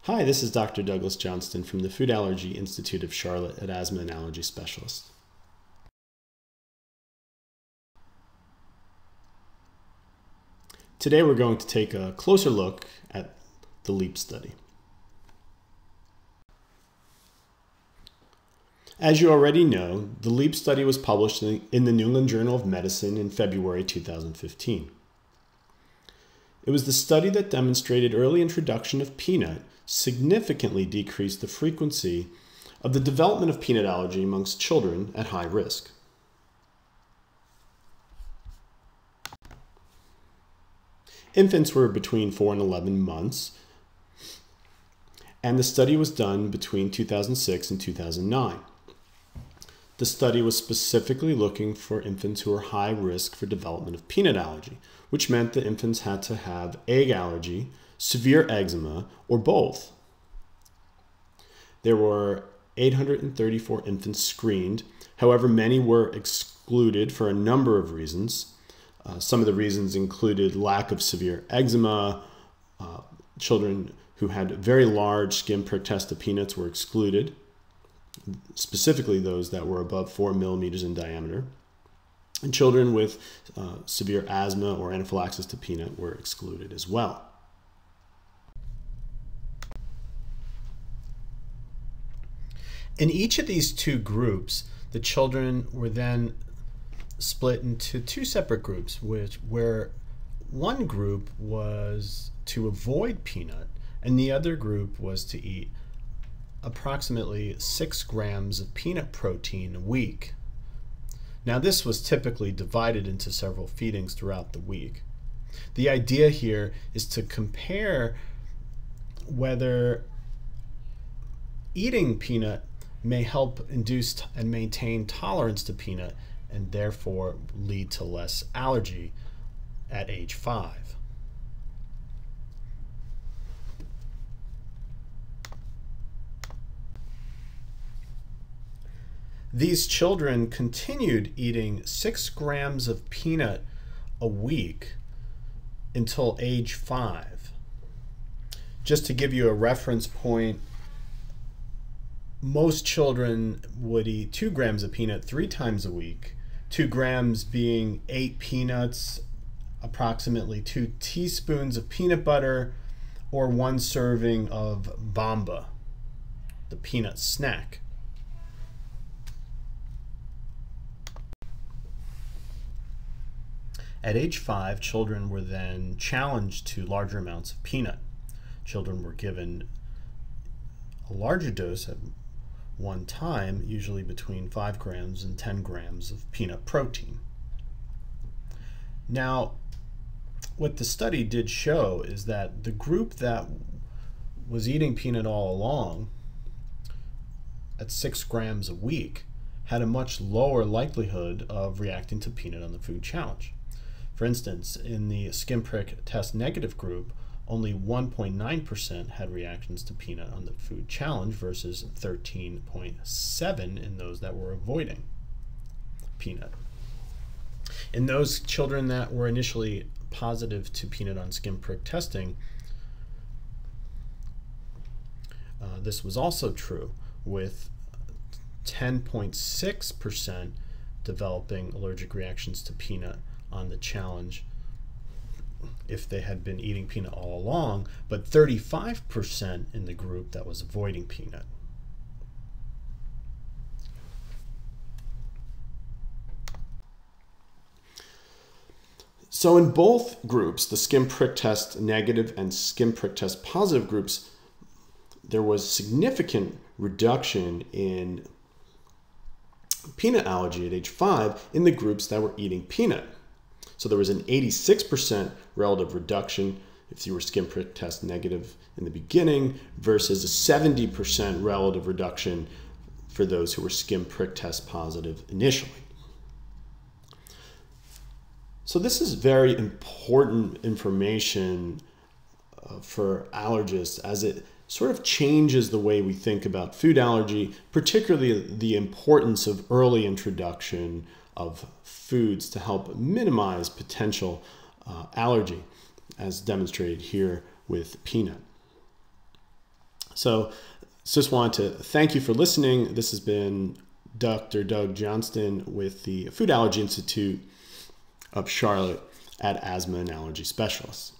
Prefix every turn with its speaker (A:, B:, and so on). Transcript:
A: Hi, this is Dr. Douglas Johnston from the Food Allergy Institute of Charlotte at Asthma and Allergy Specialist. Today we're going to take a closer look at the LEAP study. As you already know, the LEAP study was published in the New England Journal of Medicine in February 2015. It was the study that demonstrated early introduction of peanut significantly decreased the frequency of the development of peanut allergy amongst children at high risk. Infants were between 4 and 11 months, and the study was done between 2006 and 2009. The study was specifically looking for infants who were high risk for development of peanut allergy, which meant that infants had to have egg allergy, severe eczema, or both. There were 834 infants screened. However, many were excluded for a number of reasons. Some of the reasons included lack of severe eczema. Children who had very large skin prick test of peanuts were excluded, specifically those that were above 4 millimeters in diameter. And children with severe asthma or anaphylaxis to peanut were excluded as well. In each of these two groups, the children were then split into two separate groups, where one group was to avoid peanut and the other group was to eat approximately 6 grams of peanut protein a week. Now, this was typically divided into several feedings throughout the week. The idea here is to compare whether eating peanut may help induce and maintain tolerance to peanut and therefore lead to less allergy at age 5. These children continued eating 6 grams of peanut a week until age 5. Just to give you a reference point, most children would eat 2 grams of peanut 3 times a week, 2 grams being 8 peanuts, approximately 2 teaspoons of peanut butter, or 1 serving of Bomba, the peanut snack. At age 5, children were then challenged to larger amounts of peanut. Children were given a larger dose at one time, usually between 5 grams and 10 grams of peanut protein. Now, what the study did show is that the group that was eating peanut all along at 6 grams a week had a much lower likelihood of reacting to peanut on the food challenge. For instance, in the skin prick test negative group, only 1.9% had reactions to peanut on the food challenge versus 13.7% in those that were avoiding peanut. In those children that were initially positive to peanut on skin prick testing, this was also true, with 10.6% developing allergic reactions to peanut on the challenge if they had been eating peanut all along, but 35% in the group that was avoiding peanut. So in both groups, the skin prick test negative and skin prick test positive groups, there was significant reduction in peanut allergy at age 5 in the groups that were eating peanut. So there was an 86% relative reduction if you were skin prick test negative in the beginning versus a 70% relative reduction for those who were skin prick test positive initially. So this is very important information for allergists, as it sort of changes the way we think about food allergy, particularly the importance of early introduction of foods to help minimize potential allergy, as demonstrated here with peanut. So just wanted to thank you for listening. This has been Dr. Doug Johnston with the Food Allergy Institute of Charlotte at Asthma and Allergy Specialists.